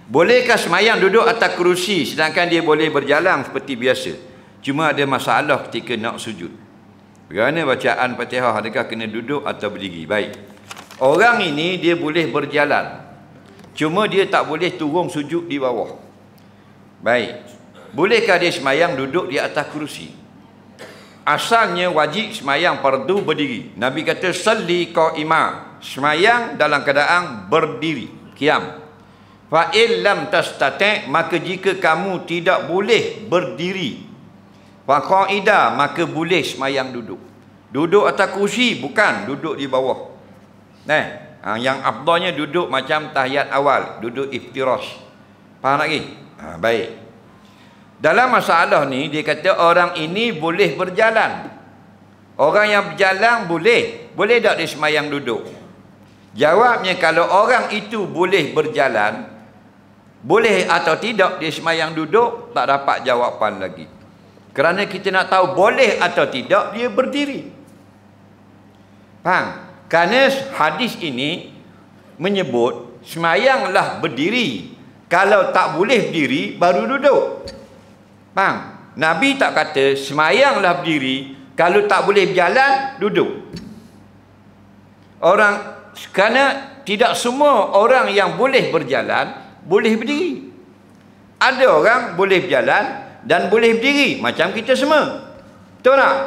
Bolehkah semayang duduk atas kerusi sedangkan dia boleh berjalan seperti biasa? Cuma ada masalah ketika nak sujud. Kerana bacaan Fatihah, adakah kena duduk atau berdiri? Baik. Orang ini dia boleh berjalan. Cuma dia tak boleh turun sujud di bawah. Baik. Bolehkah dia semayang duduk di atas kerusi? Asalnya wajib semayang fardu berdiri. Nabi kata salli qa'ima, semayang dalam keadaan berdiri, qiyam. Fa in lam tastati', maka jika kamu tidak boleh berdiri, fa qa'ida, maka boleh semayang duduk. Duduk atas kursi, bukan duduk di bawah. Yang afdalnya duduk macam tahiyat awal, duduk iftirash. Faham lagi? Baik. Dalam masalah ni dia kata orang ini boleh berjalan. Orang yang berjalan boleh. Boleh tak dia semayang duduk? Jawabnya, kalau orang itu boleh berjalan, boleh atau tidak dia semayang duduk, tak dapat jawapan lagi. Kerana kita nak tahu boleh atau tidak dia berdiri. Faham? Kerana hadis ini menyebut semayanglah berdiri. Kalau tak boleh berdiri baru duduk. Faham? Nabi tak kata semayanglah berdiri, kalau tak boleh berjalan duduk. Kerana tidak semua orang yang boleh berjalan boleh berdiri. Ada orang boleh berjalan dan boleh berdiri macam kita semua. Betul tak?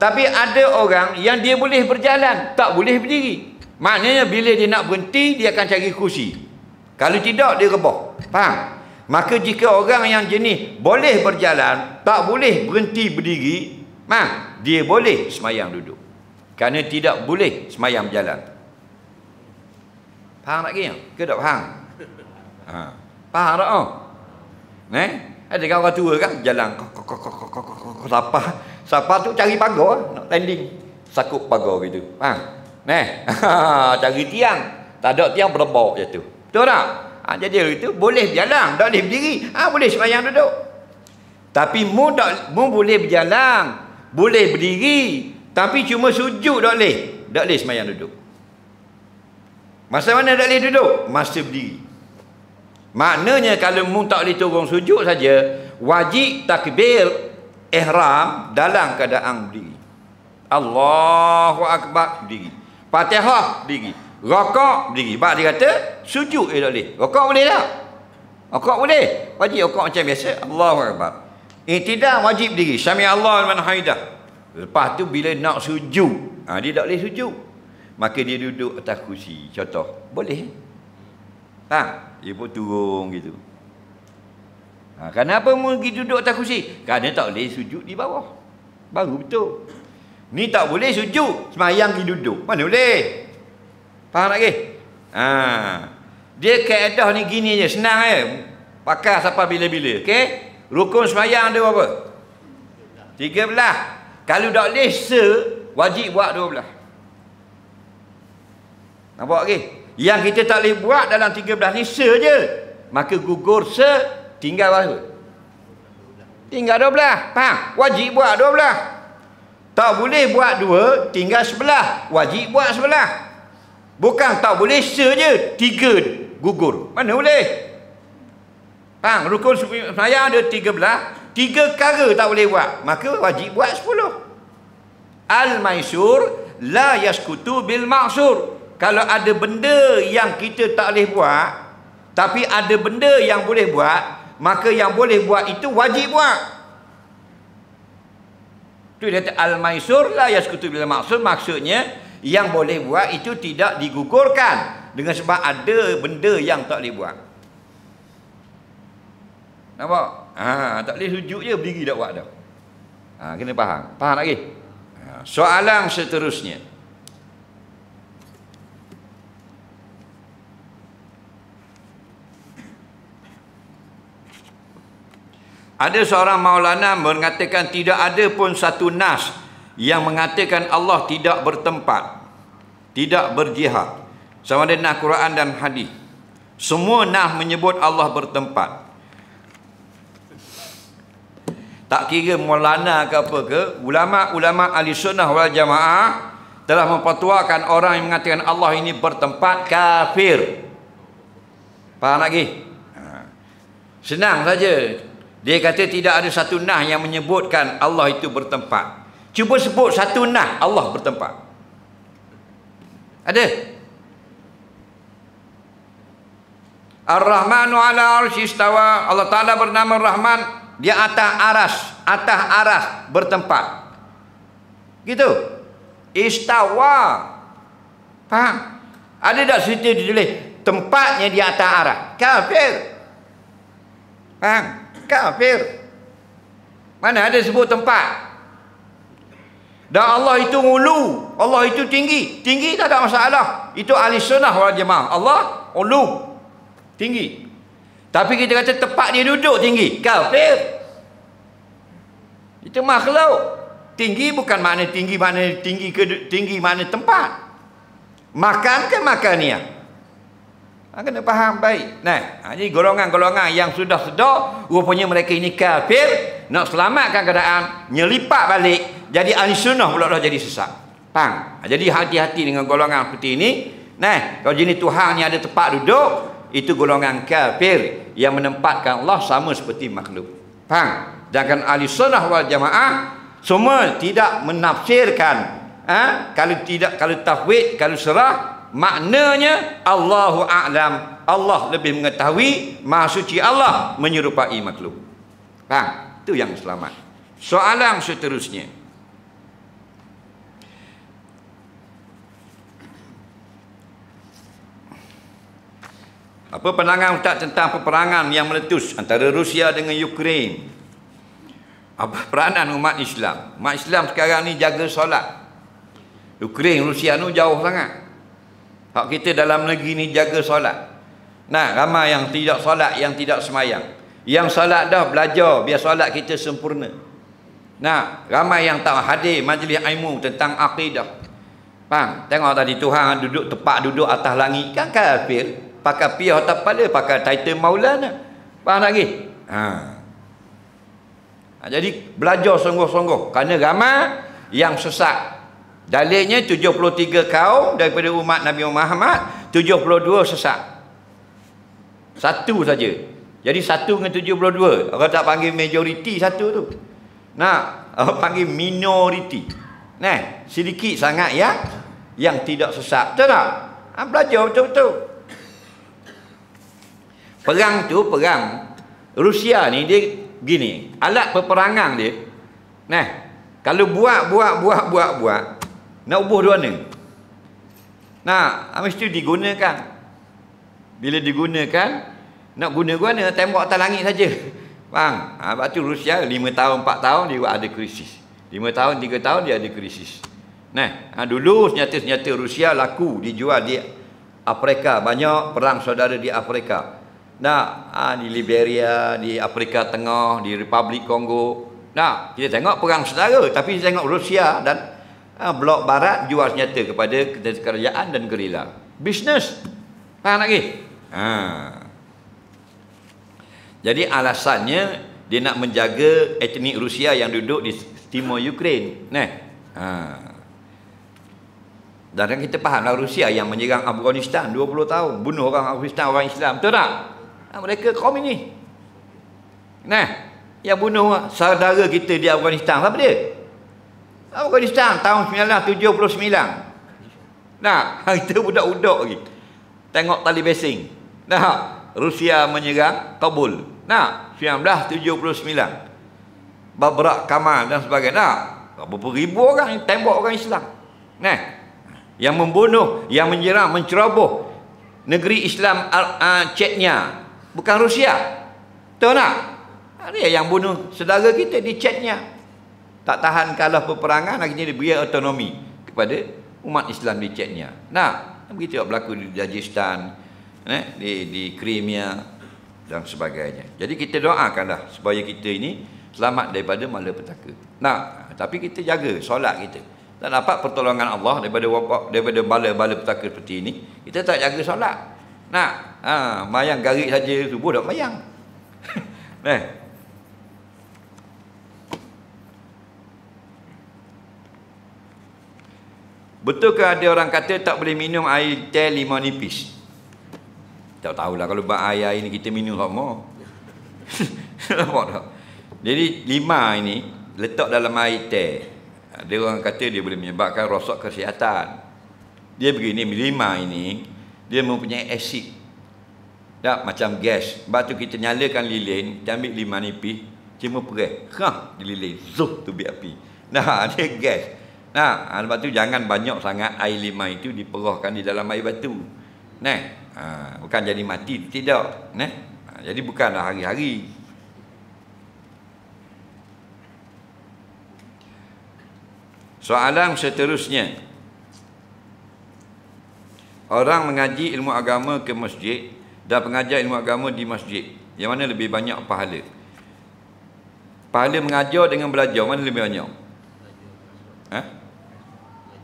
Tapi ada orang yang dia boleh berjalan, tak boleh berdiri. Maknanya bila dia nak berhenti, dia akan cari kursi. Kalau tidak, dia rebah. Faham? Maka jika orang yang jenis boleh berjalan, tak boleh berhenti berdiri, dia boleh semayang duduk. Kerana tidak boleh semayang berjalan. Faham tak kira? Ke tak faham? Faham tak? Ada kan orang tua kan jalan siapa tu cari pagar, nak landing sakut pagar gitu. Cari tiang, tak ada tiang berebok jatuh. Betul tak? Jadi itu boleh berjalan, tak boleh berdiri. Boleh semayang duduk. Tapi mu boleh berjalan, boleh berdiri, tapi cuma sujud tak boleh. Tak boleh semayang duduk. Masa mana tak boleh duduk? Masa berdiri. Maknanya kalau mu tak boleh turun sujud saja, wajib takbir ihram dalam keadaan berdiri. Allahu Akbar, berdiri. Fatihah, berdiri. Rokok, berdiri. Sebab dia kata sujud tak boleh. Rokok boleh tak? Rokok boleh. Wajib rokok macam biasa. Allahu Akbar. Tidak wajib berdiri. Sami Allah liman hamidah. Lepas tu bila nak sujud, dia tak boleh sujud, maka dia duduk atas kursi. Contoh, boleh. Dia pun turun gitu. Kenapa mu pergi duduk atas kursi? Kerana tak boleh sujud di bawah. Baru betul. Ni tak boleh sujud, semayang pergi duduk. Mana boleh? Faham tak ke? Dia kaedah ni gini je, senang je. Pakai sampai bila-bila. Okey? Rukun semayang ada berapa? 13. Kalau tak boleh wajib buat 12. Nampak ke? Yang kita tak boleh buat dalam 13 ni je. Maka gugur tinggal berapa? Tinggal 12. Faham? Wajib buat 12. Tak boleh buat 2, tinggal 11. Wajib buat 11. Bukan tak boleh je, 3 gugur. Mana boleh? Faham? Rukun semayang ada 13, 3 perkara tak boleh buat, maka wajib buat 10. Al-maisur la yaskutu bil ma'sur. Kalau ada benda yang kita tak boleh buat, tapi ada benda yang boleh buat, maka yang boleh buat itu wajib buat. Itu dia kata al-maisur la yaskutu bil ma'sur, maksudnya yang boleh buat itu tidak digugurkan dengan sebab ada benda yang tak boleh buat. Nampak? Tak boleh sujud je, berdiri tak buat dah. Kena faham. Faham lagi? Soalan seterusnya. Ada seorang maulana mengatakan tidak ada pun satu nas yang mengatakan Allah tidak bertempat, tidak berjihad. Sama ada nas Quran dan hadis. Semua nas menyebut Allah bertempat. Tak kira maulana ke apa ke, ulama-ulama ahli sunnah wal jamaah telah memfatwakan orang yang mengatakan Allah ini bertempat kafir. Faham lagi? Senang saja. Dia kata tidak ada satu nah yang menyebutkan Allah itu bertempat. Cuba sebut satu nah Allah bertempat. Ada? Ar-Rahmanu ala arsy istawa. Allah Ta'ala bernama Rahman, dia atas aras bertempat. Gitu. Istawa. Faham? Ada tak cerita ditulis tempatnya di atas aras? Kafir. Faham? Kafir. Mana ada sebut tempat? Dan Allah itu ulu, Allah itu tinggi. Tinggi tak ada masalah. Itu ahli sunnah wal jamaah. Allah ulu, tinggi. Tapi kita kata tempat dia duduk tinggi. Kafir. Itu makhluk. Tinggi bukan makna tinggi mana tempat. Makan ke makaniah. Kena faham baik. Nah, jadi golongan-golongan yang sudah sedar rupanya mereka ini kafir, nak selamatkan keadaan, nyelipak balik, jadi ahli sunnah pula dah jadi sesat. Faham? Jadi hati-hati dengan golongan seperti ini. Nah, kalau jenis Tuhan yang ada tempat duduk, itu golongan kafir yang menempatkan Allah sama seperti makhluk. Faham? Sedangkan ahli sunnah wal jamaah semua tidak menafsirkan, kalau tafwid, kalau serah, maknanya Allahu a'lam, Allah lebih mengetahui, Maha Suci Allah menyerupai makhluk. Faham? Itu yang selamat. Soalan seterusnya, apa pandangan Ustaz tentang peperangan yang meletus antara Rusia dengan Ukraine? Apa peranan umat Islam? Umat Islam sekarang ni jaga solat. Ukraine, Rusia ni jauh sangat. Hak kita dalam negeri ni jaga solat. Nah, ramai yang tidak solat, yang tidak semayang. Yang solat dah belajar biar solat kita sempurna. Nah, ramai yang tak hadir majlis ilmu tentang akidah. Faham? Tengok tadi Tuhan duduk atas langit, kan kafir. Pakai piah atas kepala, pakai title Maulana. Faham lagi? Jadi belajar sungguh-sungguh. Kerana ramai yang sesat. Dalilnya 73 kaum daripada umat Nabi Muhammad, 72 sesat. Satu saja. Jadi 1 dengan 72. Orang tak panggil majoriti satu tu. Nah, orang panggil minoriti. Nah, sedikit sangat yang tidak sesat. Betul tak? Belajar betul-betul. Perang tu, perang Rusia ni dia gini, alat peperangan dia. Nah, kalau buat nak ubuh dua ni. Nah, mesti digunakan. Bila digunakan, nak guna-guna tembak atas langit saja. Faham? Sebab tu Rusia 5 tahun, 4 tahun dia ada krisis. 5 tahun, 3 tahun dia ada krisis. Nah, dulu senjata-senjata Rusia laku dijual di Afrika, banyak perang saudara di Afrika. Nah, di Liberia, di Afrika Tengah, di Republik Kongo. Nah, kita tengok perang saudara, tapi kita tengok Rusia dan blok barat jual senjata kepada kerajaan dan gerila. Bisnes. Faham lagi? Jadi alasannya dia nak menjaga etnik Rusia yang duduk di timur Ukraine. Nah. Dan kita fahamlah Rusia yang menyerang Afghanistan 20 tahun, bunuh orang Afghanistan, orang Islam. Betul tak? Mereka komunis. Nah, yang bunuh saudara kita di Afghanistan, siapa dia? Afghanistan tahun 1979. Nah, kita budak-budak lagi. Tengok tali basing. Nah, Rusia menyerang Kabul. Nah, 1979. Babrak Kamal dan sebagainya. Nah, berapa ribu orang yang tembak orang Islam. Nah, yang membunuh, yang menyerang, menceroboh negeri Islam Chechnya. Bukan Rusia. Tahu tak? Dia yang bunuh saudara kita di Chechnya. Tak tahan kalah peperangan, akhirnya dia beri autonomi kepada umat Islam di Chechnya. Nah, begitu berlaku di Dagestan, di Crimea dan sebagainya. Jadi kita doakanlah supaya kita ini selamat daripada malapetaka. Nah, tapi kita jaga solat kita. Tak dapat pertolongan Allah daripada bala-bala petaka seperti ini, kita tak jaga solat. Nah, mayang garik saja subuh dah mayang. Betulkah ada orang kata tak boleh minum air teh 5 nipis? Tak tahulah kalau air ni kita minum semua. Nampak tak? Jadi 5 ini letak dalam air teh. Ada orang kata dia boleh menyebabkan rosak kesihatan. Dia begini, 5 ini dia mempunyai asid. Tak macam gas. Sebab tu kita nyalakan lilin, kita ambil 5 nipis, cuma perih. Di lilin, zuh tu biar api. Nah, dia gas. Nah, sebab tu jangan banyak sangat air 5 itu diperahkan di dalam air batu. Nah, bukan jadi mati, tidak. Nah, jadi bukanlah hari-hari. Soalan seterusnya. Orang mengaji ilmu agama ke masjid dan pengajar ilmu agama di masjid, yang mana lebih banyak pahala? Pahala mengajar dengan belajar, mana lebih banyak?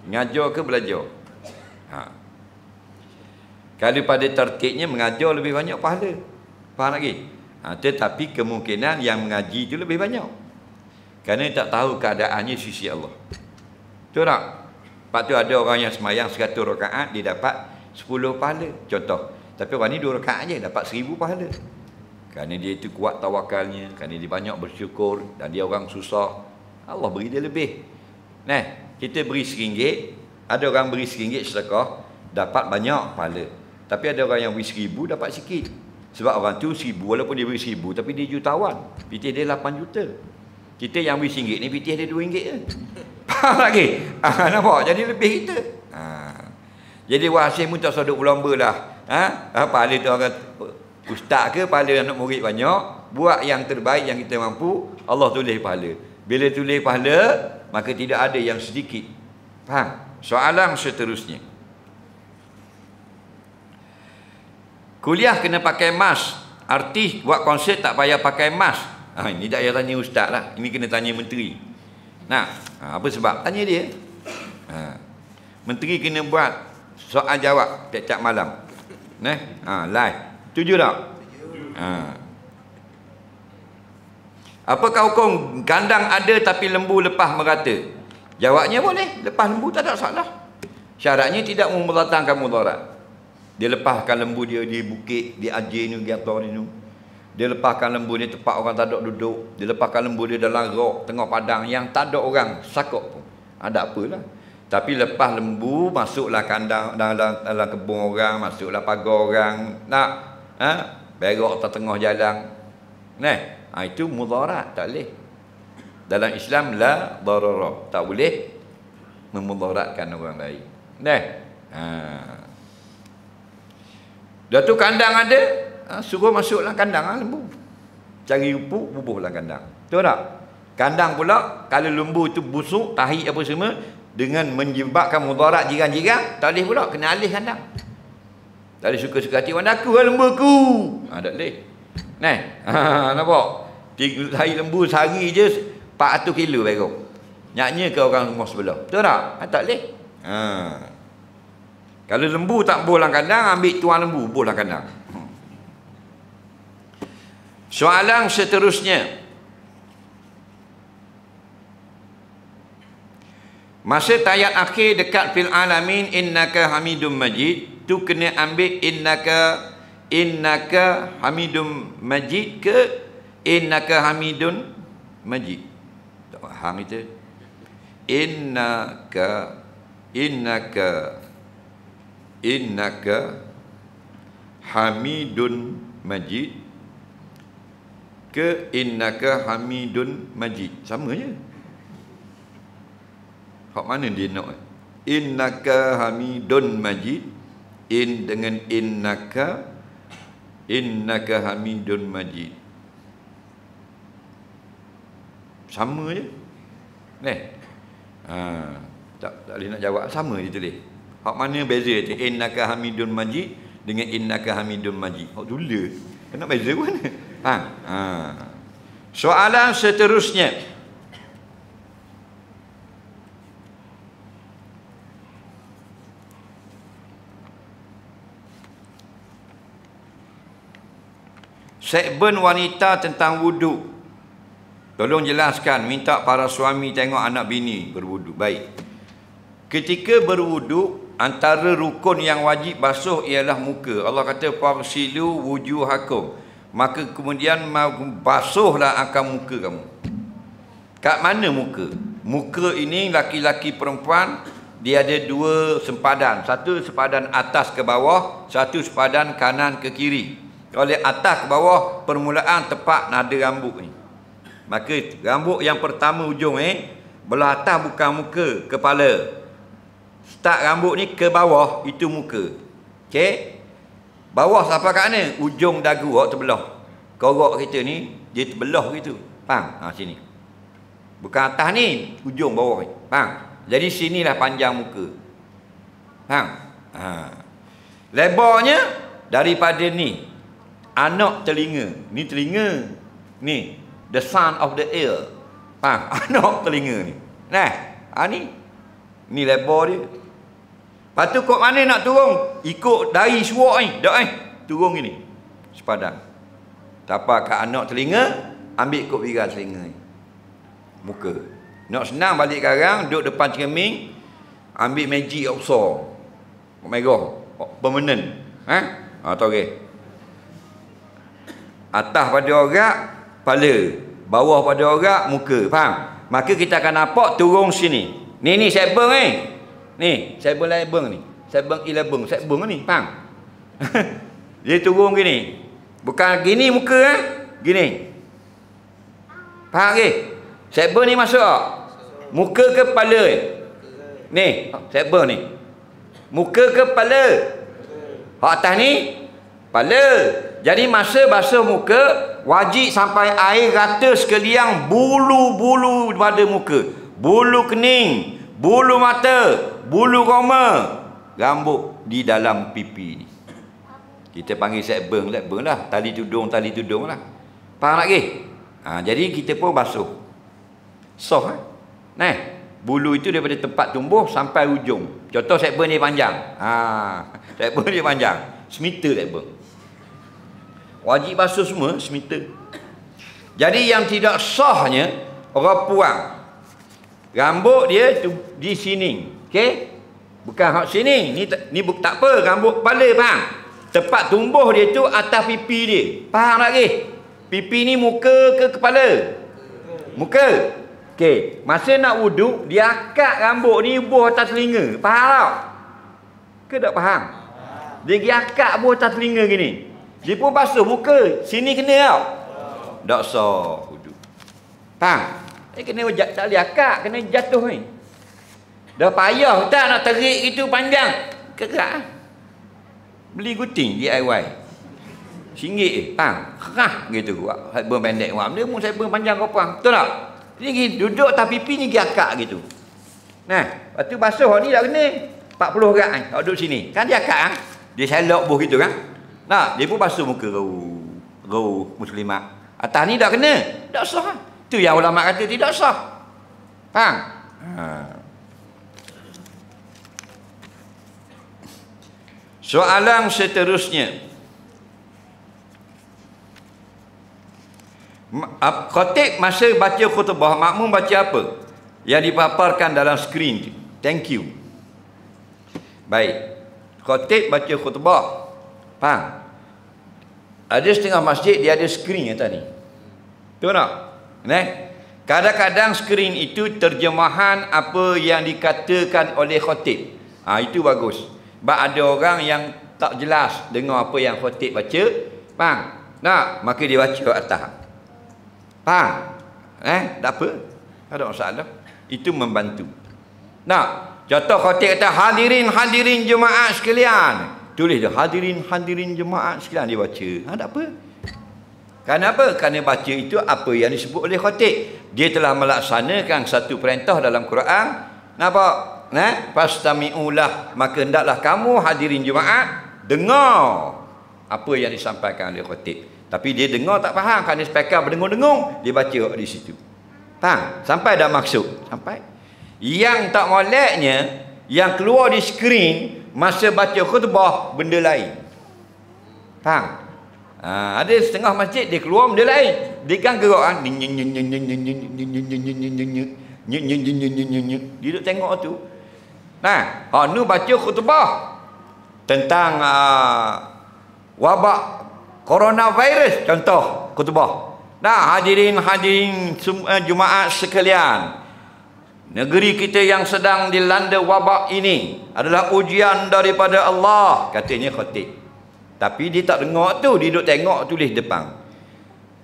Mengajar ke belajar? Kalau pada tertibnya mengajar lebih banyak pahala. Faham lagi? Tetapi kemungkinan yang mengaji itu lebih banyak. Kerana tak tahu keadaannya sisi Allah. Betul tak? Lepas tu ada orang yang semayang 100 rakaat, dia dapat 10 pahala. Contoh. Tapi orang ni 2 rakaat je, dapat 1000 pahala. Kerana dia itu kuat tawakalnya, kerana dia banyak bersyukur, dan dia orang susah, Allah beri dia lebih. Nah, kita beri RM1, ada orang beri RM1 sedekah, dapat banyak pahala. Tapi ada orang yang beri RM1000, dapat sikit. Sebab orang tu 1000, walaupun dia beri 1000, tapi dia jutawan. Pitih dia 8 juta. Kita yang beri RM1 ni, pitih dia RM2 je. Faham lagi? Nampak? Jadi lebih kita. Jadi wasil pun tak sadut berlomba lah. Pahala tu orang ustaz ke, pahala anak murid banyak, buat yang terbaik yang kita mampu, Allah tulis pahala. Bila tulis pahala, maka tidak ada yang sedikit. Faham? Soalan seterusnya. Kuliah kena pakai mask. Artis buat konsert tak payah pakai mask. Ini tak payah tanya ustaz lah. Ini kena tanya menteri. Nah, apa sebab? Tanya dia. Menteri kena buat soal jawab tiap-tiap malam. Live. Setuju tak? Apakah hukum kandang ada tapi lembu lepas merata? Jawabnya boleh. Lepas lembu tak ada salah. Syaratnya tidak memudaratkan mudarat. Dia lepaskan lembu dia di bukit, di ajin ni, di atas ni. Dia lepaskan lembu ni tempat orang tak ada duduk. Dia lepaskan lembu dia dalam rok, tengah padang yang tak ada orang sakok pun. Ada apalah. Tapi lepas lembu, masuklah kandang dalam kebun orang, masuklah pagar orang. Nak? Berak atas tengah jalan. Itu mudarat, tak boleh. Dalam Islam, la darara. Tak boleh memudaratkan orang lain. Dah tu kandang ada, suruh masuklah kandang lembu. Cari rumput, bubuhlah kandang. Betul tak? Kandang pula, kalau lembu tu busuk, tahi apa semua, dengan menyebabkan mudarat jiran-jiran, tak boleh pula, kena alih kandang. Tak boleh suka-suka hati, warna aku lembu aku. Tak boleh. Nampak? Tahi lembu sehari je 400 kilo berak. Nyaknya ke orang rumah sebelah. Betul tak? Tak boleh. Kalau lembu tak boleh kandang, ambil tuan lembu, boleh kandang. Soalan seterusnya. Masa tayat akhir dekat fil alamin innaka hamidum majid, tu kena ambil innaka hamidum majid ke innaka hamidun majid. Tak faham itu. Innaka hamidun majid ke innaka hamidun majid. Sama je. Hak mana dia nak? Innaka hamidun majid, dengan innaka hamidun majid. Sama je. Tak boleh nak jawab, sama je tulis. Hak mana beza tu? Innaka hamidun majid dengan innaka hamidun majid. Hak tulis. Kena beza mana? Soalan seterusnya. Segmen wanita tentang wuduk. Tolong jelaskan, minta para suami tengok anak bini berwuduk. Baik. Ketika berwuduk, antara rukun yang wajib basuh ialah muka. Allah kata, "Fagsilu wujuhakum." maka kemudian basuhlah akan muka kamu. Kat mana muka? Muka ini laki-laki perempuan, dia ada dua sempadan. Satu sempadan atas ke bawah, satu sempadan kanan ke kiri. Kalau atas ke bawah, permulaan tepat nada rambut ni. Maka rambut yang pertama ujung belah atas bukan muka, kepala. Start rambut ni ke bawah, itu muka. Okey? Bawah sampai kat mana? Ujung dagu awak terbelah. Korok kita ni dia terbelah gitu. Faham? Sini. Bukan atas ni, ujung bawah ni. Faham? Jadi sinilah panjang muka. Faham? Lebarnya daripada ni. Anak telinga. Ni telinga. Ni the sound of the ear. Faham? Anak telinga ni. Nah, ni. Ni lebar dia. Lepas tu kok mana nak turun? Ikut dari suara ni. Tak turun gini. Sepadan. Tapak kat anak telinga, ambil kok viral telinga ni. Muka. Nak senang balik sekarang, duduk depan cermin, ambil magic besar. Merah. Permanent. Tahu ke? Atas pada orang, kepala. Bawah pada orang, muka. Faham? Maka kita akan nampak turun sini. Ni sabang ni, sabang labang ni. Sabang 11, sabang ni, faham? Dia turun gini. Bukan gini muka gini. Faham ke? Sabang ni masuk tak? Muka ke kepala? Ni, sabang ni. Muka ke kepala? Hak atas ni kepala. Jadi masa basuh muka, wajib sampai air rata sekalian bulu-bulu pada muka. Bulu kening, bulu mata, bulu roma, rambut di dalam pipi ni. Kita panggil sekbeng lah. Tali tudung lah. Faham lagi? Jadi kita pun basuh. Soft Nah, bulu itu daripada tempat tumbuh sampai ujung. Contoh sekbeng ni panjang. Sekbeng ni panjang. Semeter sekbeng. Wajib basuh semua semeter. Jadi yang tidak sahnya, orang puang. Rambut dia tu di sini. Okey? Bukan hak sini. Ni tak apa, rambut kepala, faham? Tempat tumbuh dia tu atas pipi dia. Faham lagi? Pipi ni muka ke kepala? Muka. Okey, masa nak wuduk, dia akak rambut ni buah atas telinga. Faham tak? Ke tak faham? Dia pergi akak buah atas telinga gini. Dia pun basuh muka. Sini kena tau. Tak sah wuduk. Faham? Kena tak boleh akak, kena jatuh ni. Dah payah tak nak terik itu panjang. Kerak. Beli gunting DIY. RM1 faham? Kerah gitu. Sabun pendek. Dia pun sabun panjang kau puang. Betul tak? Dia duduk atas pipi ni pergi akak gitu. Nah, lepas tu basuh ni tak kena. 40 rat kan. Tak duduk sini. Kan dia akak kan? Dia selok buh gitu kan? Nah, dia pun basuh muka rau muslimat. Atas ni tak kena. Tak sah. Tu yang ulama kata tidak sah. Faham? Soalan seterusnya. Khatib masa baca khutbah, makmum baca apa? Yang dipaparkan dalam skrin. Thank you. Baik. Khatib baca khutbah. Faham? Ada setengah masjid dia ada skrin yang tadi. Betul tak? Kadang-kadang skrin itu terjemahan apa yang dikatakan oleh khatib. Itu bagus. Sebab ada orang yang tak jelas dengar apa yang khatib baca. Faham? Nah, maka dia baca atas. Faham? Tak apa. Tak ada masalah. Itu membantu. Nah, contoh khatib kata hadirin jemaah sekalian. Tulis dia hadirin jemaah sekalian, dia baca. Tak apa. Kenapa? Kerana baca itu apa yang disebut oleh khatib. Dia telah melaksanakan satu perintah dalam Quran. Nampak? Fastami'ulah, maka hendaklah kamu hadirin jemaah dengar apa yang disampaikan oleh khatib. Tapi dia dengar tak faham, kerana speaker berdengung-dengung, dia baca di situ. Faham? Sampai dah maksud? Sampai. Yang tak moleknya, yang keluar di skrin masa baca khutbah benda lain. Faham? Ada setengah masjid dia keluar benda lain. Dia kan gerak dia duduk tengok tu. Nah, nu baca khutbah tentang wabak Coronavirus contoh khutbah. Nah, hadirin Jumaat sekalian, negeri kita yang sedang dilanda wabak ini adalah ujian daripada Allah, katanya khatib. Tapi dia tak dengar tu, dia duduk tengok tulis depan.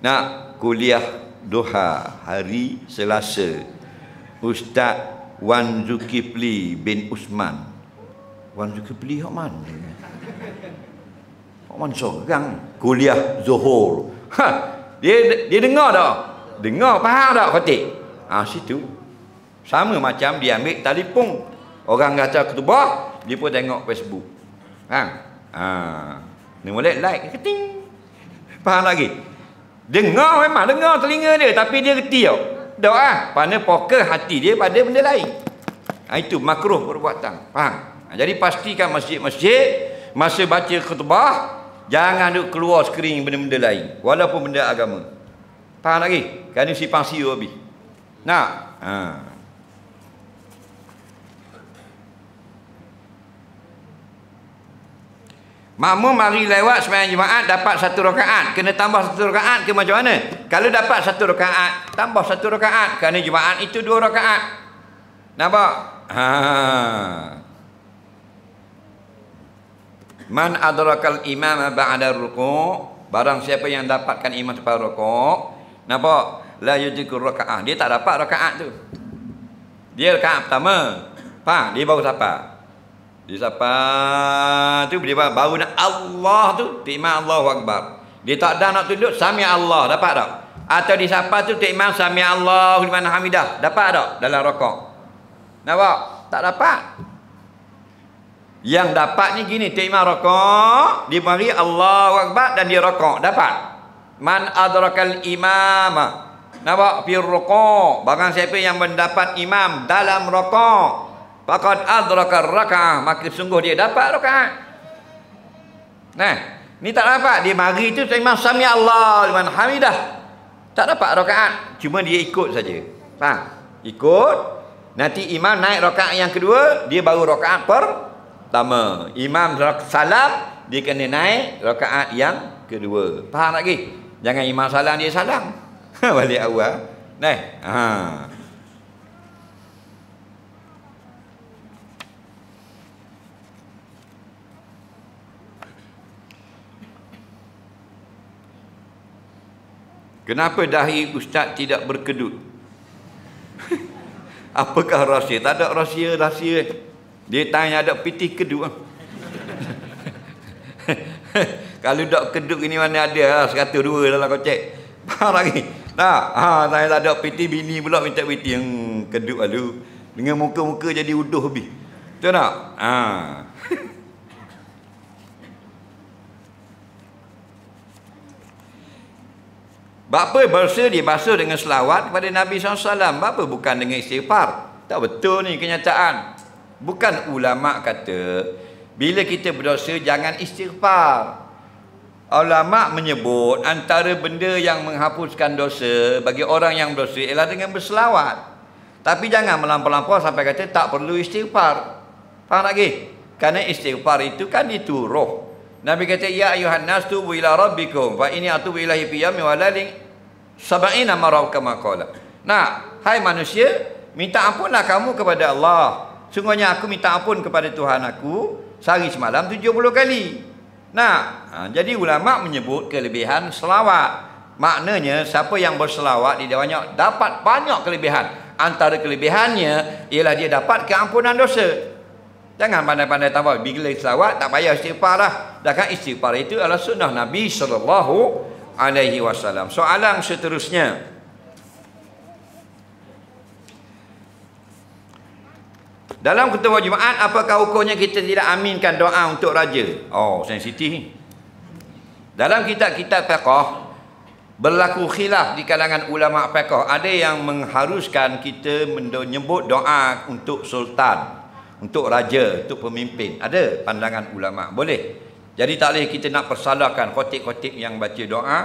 Nak kuliah duha hari Selasa, Ustaz Wan Zulkifli bin Usman. Wan Zulkifli hok mana? Hok mana seorang kuliah Zuhur. Dia dengar tak? Dengar, faham tak khatib? Situ. Sama macam dia ambil telefon. Orang kata khutbah, dia pun tengok Facebook. Dia boleh like, keting. Faham lagi? Dengar memang, dengar telinga dia. Tapi dia reti tau. Doa. Kerana fokus hati dia pada benda lain. Itu makruh perbuatan. Faham? Jadi pastikan masjid-masjid, masa baca khutbah, jangan duk keluar skrin benda-benda lain. Walaupun benda agama. Faham lagi? Kerana simpang siur habis. Nak? Makmum mari lewat sembahyang Jumaat dapat 1 rakaat, kena tambah 1 rakaat ke macam mana? Kalau dapat 1 rakaat, tambah 1 rakaat. Kerana Jumaat itu 2 rakaat. Nampak? Man adrakal imam ba'da ruku', barang siapa yang dapatkan imam lepas rukuk, nampak? La yudrikul rakaat. Dia tak dapat rakaat tu. Dia rakaat pertama. Faham? Dia baru sapa. Dia sapa tu dia baru nak Allah tu, imam Allahu Akbar. Dia tak ada nak tunduk sami Allah, dapat tak? Atau di sapa tu imam sami Allahu liman hamidah, dapat tak dalam rukuk? Nampak? Tak dapat. Yang dapat ni gini, imam rukuk, dia mari Allahu Akbar dan dia rukuk, dapat. Man adrakal imama, nampak? Fi rukuk, barang siapa yang mendapat imam dalam rukuk, faqad adraka raka'ah, maka sungguh dia dapat rakaat. Nah, ni tak dapat, dia mari tu imam sami Allah liman hamidah, tak dapat rakaat, cuma dia ikut saja. Faham? Ikut, nanti imam naik rakaat yang kedua, dia baru rakaat pertama. Imam salam, dia kena naik rakaat yang kedua. Faham lagi? Jangan imam salam dia salam balik awal. Nah, kenapa dahi ustaz tidak berkedut? Apakah rahsia? Tak ada rahsia. Dia tanya ada pitih kedut. Kalau tak kedut ini mana ada 102 dalam kocek. Faham lagi? Tak? Saya tak ada pitih, bini pula minta pitih. Kedut lalu. Dengan muka-muka jadi uduh habis. Betul tak? Bapa basuh dia basuh dengan selawat kepada Nabi SAW. Bapa bukan dengan istighfar. Tak betul ni kenyataan. Bukan ulama kata bila kita berdosa jangan istighfar. Ulama menyebut antara benda yang menghapuskan dosa bagi orang yang berdosa ialah dengan berselawat. Tapi jangan melampau-lampau sampai kata tak perlu istighfar. Faham lagi? Kerana istighfar itu kan itu roh. Nabi kata ya ayuhan nas tubu ila rabbikum fa inni atubu ilahi fi yawmin wa laylatin 70 marrah kama qala. Nah, hai manusia, minta ampunlah kamu kepada Allah. Sungguhnya aku minta ampun kepada Tuhan aku sehari semalam 70 kali. Nah, jadi ulama menyebut kelebihan selawat. Maknanya siapa yang berselawat dia dapat banyak kelebihan. Antara kelebihannya ialah dia dapat keampunan dosa. Jangan pandai-pandai tambah. Bila selawat tak payah istighfar lah. Dah kan istighfar itu adalah sunnah Nabi SAW. Soalan seterusnya. Dalam khutbah Jumaat, apakah hukumnya kita tidak aminkan doa untuk raja? Oh, sensitif ni. Dalam kitab-kitab fiqh berlaku khilaf di kalangan ulama fiqh. Ada yang mengharuskan kita menyebut doa untuk sultan, untuk raja, untuk pemimpin. Ada pandangan ulama, boleh. Jadi tak boleh kita nak persalahkan khotib-khotib yang baca doa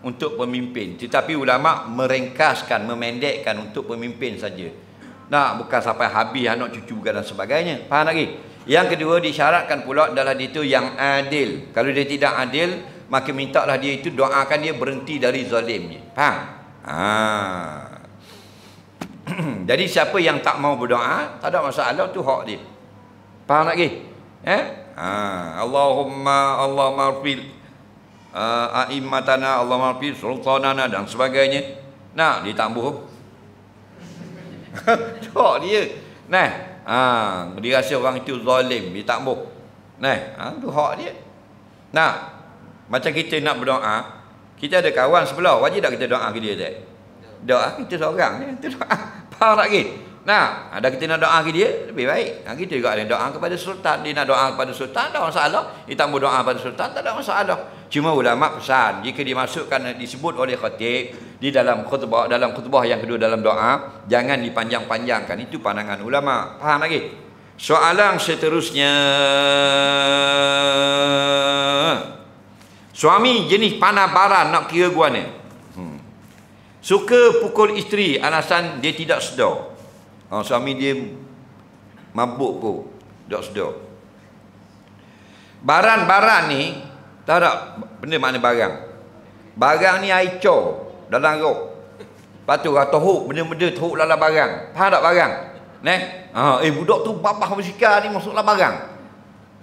untuk pemimpin. Tetapi ulama meringkaskan, memendekkan untuk pemimpin saja. Nah, bukan sampai habis anak cucu dan sebagainya. Faham lagi? Yang kedua disyaratkan pula adalah itu yang adil. Kalau dia tidak adil, maka mintalah dia itu, doakan dia berhenti dari zalimnya. Faham? Jadi siapa yang tak mau berdoa, tak ada masalah, tu hak dia. Faham lagi? Allahumma fil a'immatana, Allahumma fil sultanana dan sebagainya. Nah, dia tambah. Hak dia. Nah, dia rasa orang itu zalim, dia tambah. Nah, tu hak dia. Nah, macam kita nak berdoa, kita ada kawan sebelah, wajib tak kita doa ke dia tak? Doa kita seorang je, kita doa. Faham tak ke? Nah, ada kita nak doa ke dia, lebih baik. Kita juga ada doa kepada sultan, dia nak doa kepada sultan, tak ada masalah. Dia tak mau doa kepada sultan, tak ada masalah. Cuma ulama pesan, jika dimasukkan, disebut oleh khatib di dalam khutbah yang kedua dalam doa, jangan dipanjang-panjangkan. Itu pandangan ulama. Faham lagi? Soalan seterusnya, suami jenis panah baran nak kira guana, suka pukul isteri alasan dia tidak sedar. Suami dia mabuk pun tak sedar. Baran-baran ni, tahu tak benda mana barang? Barang ni air cor dalam rok. Lepas tu tohuk, benda-benda tohuk dalam barang. Faham tak barang? Budak tu babah bersikap ni masuklah barang.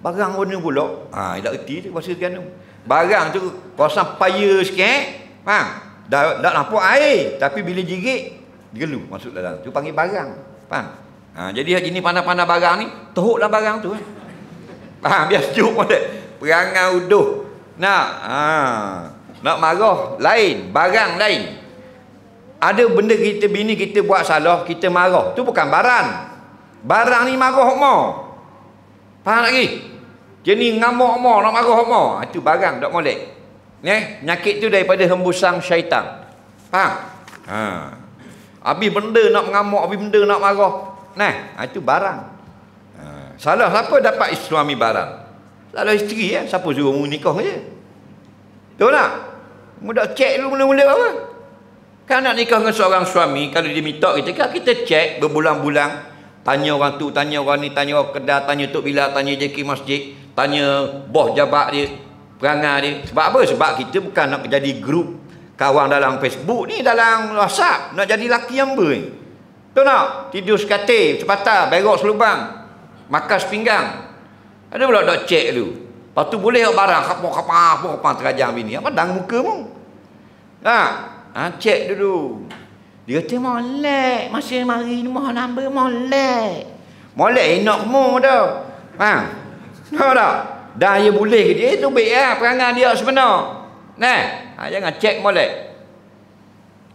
Barang warna pula. Dia tak erti tu pasal kan tu. Barang tu pasal paya sikit, faham? Dah nampak air, tapi bila gigit gelu masuk dalam. Tu panggil barang. Faham? Jadi jenis panah-panah barang ni tohuklah barang tu. Faham? Biar sejuk boleh. Perangai uduh. Nak marah lain, barang lain. Ada benda kita, bini kita buat salah, kita marah. Tu bukan barang. Barang ni marah mo. Faham lagi? Jenis ngamuk mo, nak marah mo. Itu barang, tak molek. Penyakit tu daripada hembusan syaitan. Faham? Habis benda nak mengamuk, habis benda nak marah. Itu barang. Salah siapa dapat suami barang? Salah isteri ya. Siapa suruh mu nikah je? Betul tak? Mu dah cek dulu mula-mula apa? Kan nak nikah dengan seorang suami, kalau dia minta kita cek berbulan-bulan. Tanya orang tu, tanya orang ni, tanya orang Kedah, tanya Tok Bilal, tanya JK Masjid, tanya bos jabat dia, perangai dia. Sebab apa? Sebab kita bukan nak jadi grup kawan dalam Facebook ni, dalam WhatsApp, nak jadi laki yang ber. Betul tak? Tidur sekatil, sepatah, berok selubang, makan sepinggang. Ada pula tak cek dulu. Lepas tu boleh barang, kapal terajang bini. Apa dang muka mu? Cek dulu. Dia kata molek, masih mari ni mohon number molek. Molek enak mu dah. Tahu tak? Dah dia boleh ke dia, tu baik lah perangai dia sebenar. Jangan cek molek.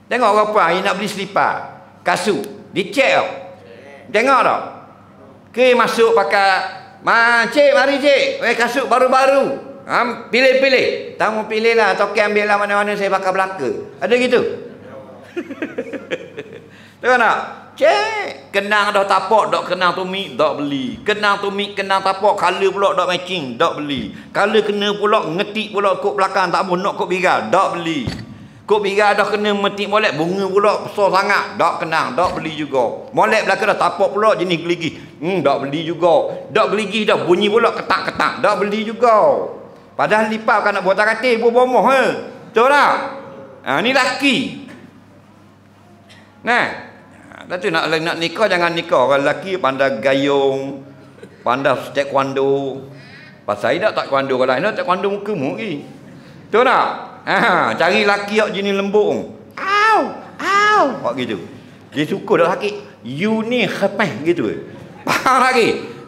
Tengok apa yang nak beli selipar, kasut, dicek tau. Tengok tak? Ke masuk pakai, cik mari cik, kasut baru-baru. Pilih-pilih. Tamu pilih lah, token ambil lah mana-mana saya pakai belaka. Ada gitu? Tengok tak? Cek. Kenang dah tapak, tak kenang tumik, tak beli. Kenang tumik, kenang tapak, color pula tak matching, tak beli. Color kena pula, ngetik pula kod belakang, tak mau nak kod bigal, tak beli. Kod bigal dah kena metik molek, bunga pula besar sangat, tak kenang, tak beli juga. Molek belakang dah tapak pula jenis geligi. Tak beli juga. Tak geligi dah bunyi pula ketak-ketak, tak beli juga. Padahal lipat kan nak buat takatir, buat bomoh. Betul tak? Ni laki. Tu nak nikah, jangan nikah. Orang lelaki pandai gayung, pandai taekwondo. Pasal saya tak taekwondo. Kalau lain taekwondo muka mu lagi. Betul tak? Cari lelaki yang jenis lembut. Au! Buat gitu. Dia suka dah sakit. You ni khapeh gitu. Faham lagi?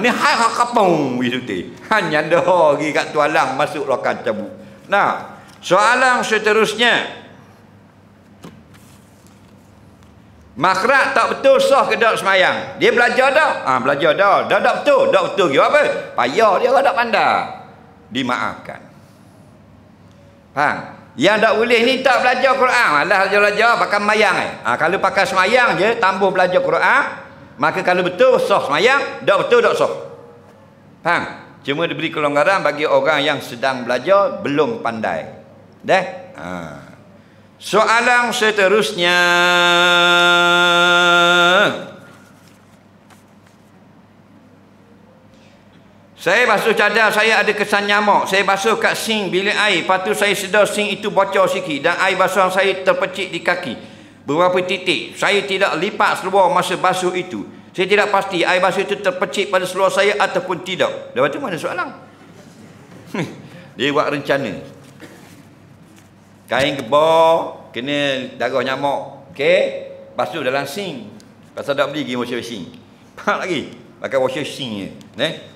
Ni hai kapong gitu teh. Hanya dah pergi kat tualang masuk lokan cabut. Soalan seterusnya. Makrak tak betul sah ke tak semayang? Dia belajar dah. Belajar dah. Dah tak betul. Tak betul ke apa? Payah dia tak pandai. Dimaafkan. Faham? Yang tak boleh ni tak belajar Quran. Alah belajar pakai mayang. Kalau pakai semayang je, tambah belajar Quran, maka kalau betul sah semayang, tak betul tak sah. Faham? Cuma diberi kelonggaran bagi orang yang sedang belajar, belum pandai. Dah? Soalan seterusnya. Saya basuh cadar, saya ada kesan nyamuk. Saya basuh kat sink bilik air. Lepas tu saya sedar sink itu bocor sikit. Dan air basuhan saya terpecik di kaki. Beberapa titik. Saya tidak lipat seluar masa basuh itu. Saya tidak pasti air basuh itu terpecik pada seluar saya ataupun tidak. Lepas tu mana soalan? Dia buat rencana. Kain gebor, kena darah nyamuk. Okey? Basuh dalam sink. Pasal tak beli pergi washing machine. Faham lagi? Pakai washing machine je.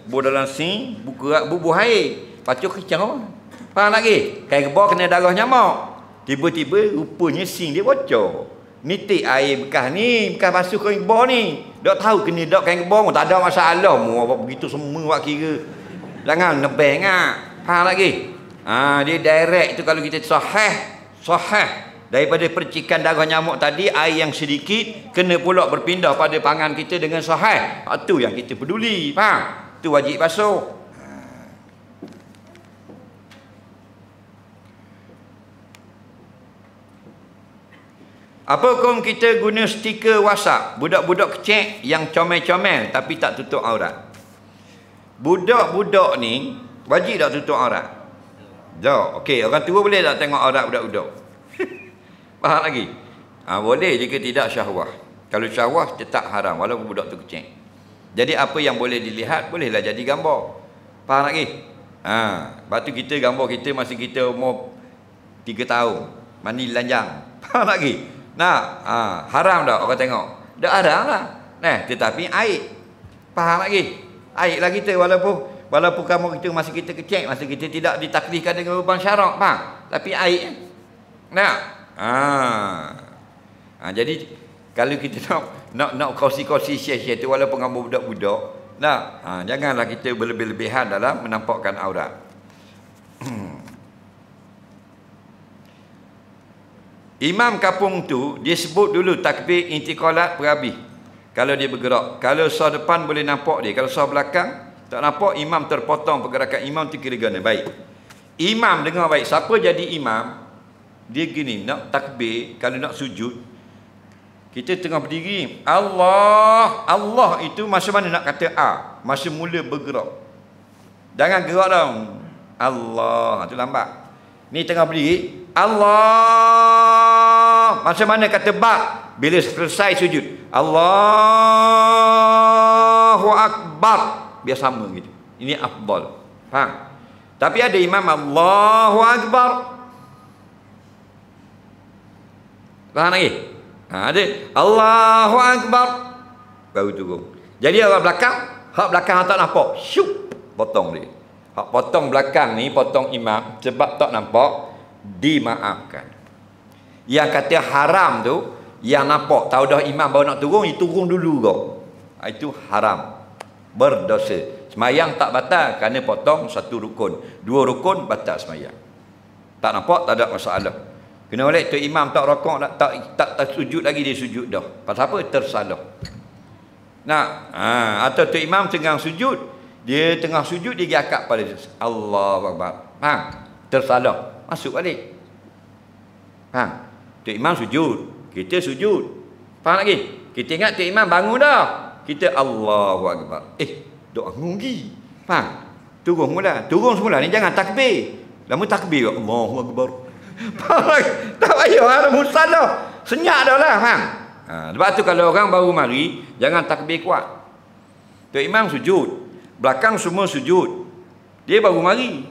Bubur dalam sink, bubuh air. Lepas tu kecang. Faham lagi? Kain gebor kena darah nyamuk. Tiba-tiba rupanya sink dia bocor. Nitik air bekas ni, bekas basuh kain gebor ni. Tak tahu kena dok kain gebor pun tak ada masalah. Mu apa begitu semua buat kira. Jangan nebeng ah. Faham lagi? Dia direct tu kalau kita sahih. Daripada percikan darah nyamuk tadi, air yang sedikit kena pula berpindah pada pangan kita dengan sahih. Itu yang kita peduli. Faham? Itu wajib basuh. Apa hukum kita guna stiker WhatsApp budak-budak kecil yang comel-comel tapi tak tutup aurat? Budak-budak ni wajib tak tutup aurat? Tak. Okey, orang tua boleh tak tengok aurat budak-budak? Faham lagi? Boleh jika tidak syahwah. Kalau syahwah tetap haram walaupun budak tu kecil. Jadi apa yang boleh dilihat bolehlah jadi gambar. Faham lagi? Lepas tu kita gambar kita masa kita umur 3 tahun mandi lanjang. Faham lagi? Haram tak orang tengok? Tak haram lah. Tetapi aib. Faham lagi? Aib lah kita walaupun kamu kita masa kita kecil, masa kita tidak ditaklifkan dengan beban syarak, faham? Tapi aib. Jadi kalau kita nak kongsi-kongsi share-share tu walaupun kamu budak-budak, janganlah kita berlebih-lebihan dalam menampakkan aurat. Imam kampung tu dia sebut dulu takbir intiqalat berhabis kalau dia bergerak. Kalau sah depan boleh nampak dia, kalau sah belakang tak nampak, imam terpotong pergerakan imam tu kira gana. Baik, imam dengar baik, siapa jadi imam dia gini nak takbir. Kalau nak sujud kita tengah berdiri, Allah itu masa mana nak kata masa mula bergerak. Jangan gerak dah Allah tu lambat. Ni tengah berdiri, Allah masa mana kata bak, bila selesai sujud Allahu Akbar, biar sama gitu. Ini afdal. Faham? Tapi ada imam Allahu Akbar, faham lagi? Ada Allahu Akbar baru turun. Jadi orang belakang, hak belakang tak nampak, syup potong dia. Hak potong belakang ni potong imam sebab tak nampak, dimaafkan. Yang kata haram tu yang nampak tahu dah imam baru nak turun, dia turun dulu kau. Itu haram, berdosa. Semayang tak batal kerana potong satu rukun. 2 rukun batal semayang. Tak nampak tak ada masalah. Kena oleh tu imam tak rokok, tak sujud lagi, dia sujud dah. Pasal apa? Tersalah. Atau tu imam tengah sujud, dia tengah sujud dia akak pada Allahu Akbar. Tersalah, masuk balik. Tu imam sujud, kita sujud. Faham lagi? Kita ingat tu imam bangun dah, kita Allahu Akbar. Dok ngunggi. Faham? Turun semula ni jangan takbir. Lama takbir Allahu Akbar. Tak payah ada musalah. Senyap dah lah, faham? Sebab tu kalau orang baru mari jangan takbir kuat. Tu imam sujud, belakang semua sujud, dia baru mari,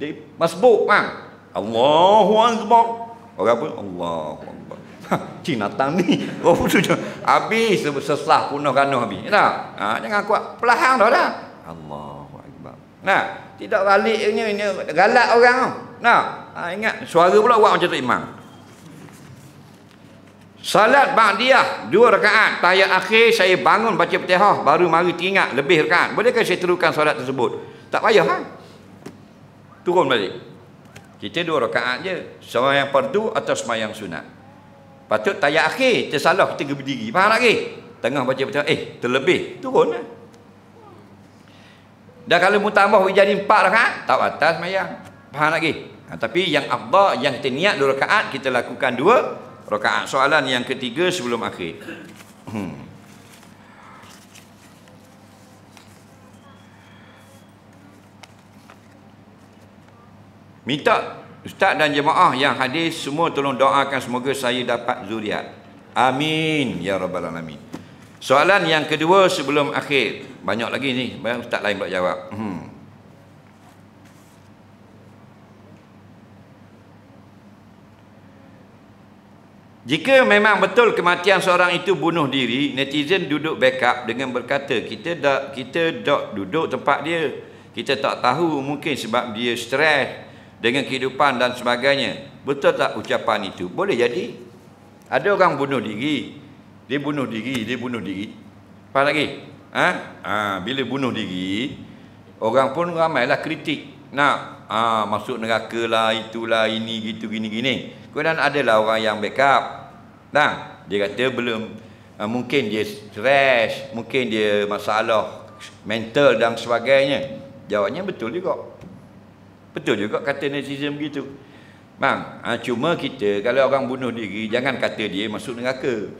dia masbuk, faham? Allahu Akbar. Orang pun Allahu Akbar. Cinatan ni sujud habis sesah punuh-kanuh habis. Jangan kuat, perlahan dah. Allahu Akbar. Tidak balik ini galak orang tu. Ingat suara pula buat macam tu imam. Salat ba'diyah 2 rakaat, tahiyat akhir saya bangun baca Fatihah baru mari teringat lebih rakaat. Bolehkah saya teruskan solat tersebut? Tak payah turun balik. Kita 2 rakaat je, sembahyang fardu atau sembahyang sunat. Patut tahiyat akhir tersalah kita berdiri. Faham lagi? Tengah baca Fatihah terlebih, turun lah. Dan kalau mu tambah jadi 4 rakaat tak batal sembahyang. Faham lagi? Tapi yang afdal, yang kita niat 2 rakaat, kita lakukan 2 rakaat. Soalan yang ketiga sebelum akhir. Minta ustaz dan jemaah yang hadir semua tolong doakan semoga saya dapat zuriat. Amin ya rabbal alamin. Soalan yang kedua sebelum akhir. Banyak lagi ni, banyak ustaz lain pula jawab. Jika memang betul kematian seorang itu bunuh diri, netizen duduk backup dengan berkata kita tak duduk tempat dia. Kita tak tahu, mungkin sebab dia stres dengan kehidupan dan sebagainya. Betul tak ucapan itu? Boleh jadi. Ada orang bunuh diri. Dia bunuh diri. Faham lagi? Bila bunuh diri, orang pun ramailah kritik. Nak masuk neraka lah, itulah, ini, gitu, gini. Kemudian adalah orang yang backup. Nah, dia kata belum, mungkin dia stres, mungkin dia masalah mental dan sebagainya. Jawabnya betul juga. Betul juga kata netizen begitu. Bang, cuma kita kalau orang bunuh diri, jangan kata dia masuk neraka.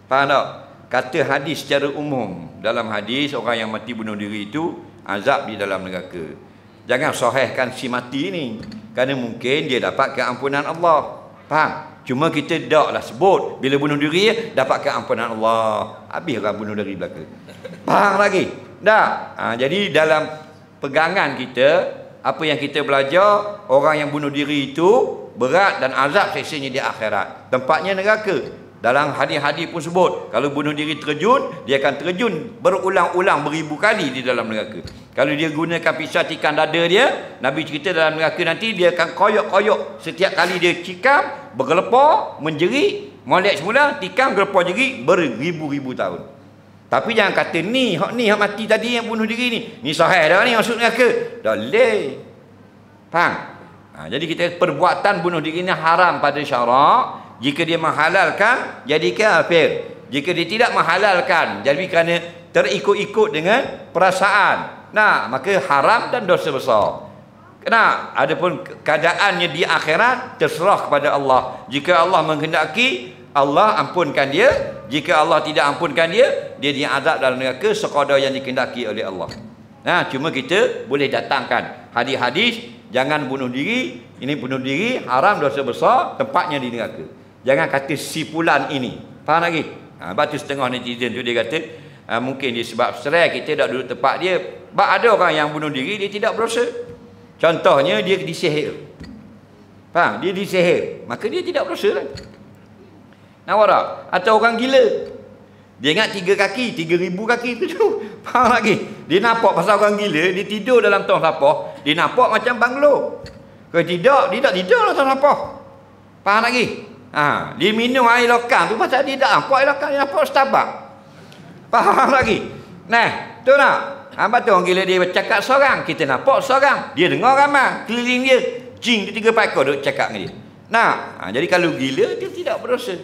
Faham tak? Kata hadis secara umum. Dalam hadis, orang yang mati bunuh diri itu azab di dalam neraka. Jangan sahihkan si mati ni, kerana mungkin dia dapat keampunan Allah. Faham? Cuma kita taklah sebut bila bunuh diri dapat keampunan Allah. Habis orang bunuh diri belaka. Faham lagi? Tak? Jadi dalam pegangan kita, apa yang kita belajar, orang yang bunuh diri itu berat dan azab seksanya di akhirat. Tempatnya neraka. Dalam hadis-hadis pun sebut, kalau bunuh diri terjun, dia akan terjun berulang-ulang beribu kali di dalam neraka. Kalau dia gunakan pisau tikam dada dia, Nabi cerita dalam neraka nanti dia akan koyok-koyok. Setiap kali dia cikam, bergelepar, menjerit, molek semula, tikam, gelepar jerit, beribu-ribu tahun. Tapi jangan kata ni hak mati tadi yang bunuh diri ni sahih dah ni masuk neraka. Tak boleh. Faham? Jadi kita perbuatan bunuh diri ni haram pada syarak. Jika dia menghalalkan, jadi kafir. Jika dia tidak menghalalkan, jadi kerana terikut-ikut dengan perasaan, maka haram dan dosa besar. Adapun keadaannya di akhirat terserah kepada Allah. Jika Allah menghendaki, Allah ampunkan dia. Jika Allah tidak ampunkan dia, dia diazab dalam neraka sekadar yang dikehendaki oleh Allah. Cuma kita boleh datangkan hadis-hadis, jangan bunuh diri, ini bunuh diri, haram, dosa besar, tempatnya di neraka. Jangan kata si fulan ini. Faham lagi? Sebab tu setengah netizen tu dia kata mungkin dia sebab stres kita tak duduk tempat dia. Sebab ada orang yang bunuh diri dia tidak berdosa. Contohnya dia disihir. Faham? Dia disihir, maka dia tidak berdosa lah. Nampak tak? Atau orang gila, dia ingat 3 kaki, 3,000 kaki tu. Faham lagi? Dia nampak pasal orang gila, dia tidur dalam tong sampah, dia nampak macam banglo. Kalau tidak, dia tak tidur dalam tong sampah. Faham lagi? Dia minum air lokal tu pasal dia tak nampak air lokal, dia nampak Starbucks. Faham lagi? Tu nak? Betul orang gila dia bercakap seorang, kita nampak seorang, dia dengar ramai keliling dia, jing dia 3 ekor duk cakap dengan dia. Jadi kalau gila dia tidak berdosa.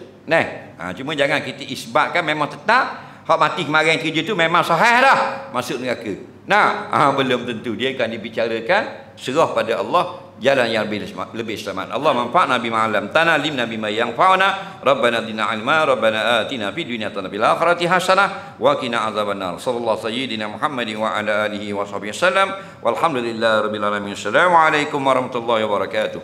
Cuma jangan kita isbatkan memang tetap hak mati kemarin kerja tu memang sahih dah masuk neraka. Belum tentu, dia akan dibicarakan, serah pada Allah jalan yang lebih selamat. Allah manfa'na bima 'allamtana, limna bima yanfa'una, rabbana zidna 'ilma, rabbana atina fid dunya hasanah fil akhirati hasanah wa qina adzabannar. Sallallahu sayyidina Muhammadin wa ala alihi wa sahbihi wasallam. Walhamdulillahirabbil alamin. Assalamualaikum warahmatullahi wabarakatuh.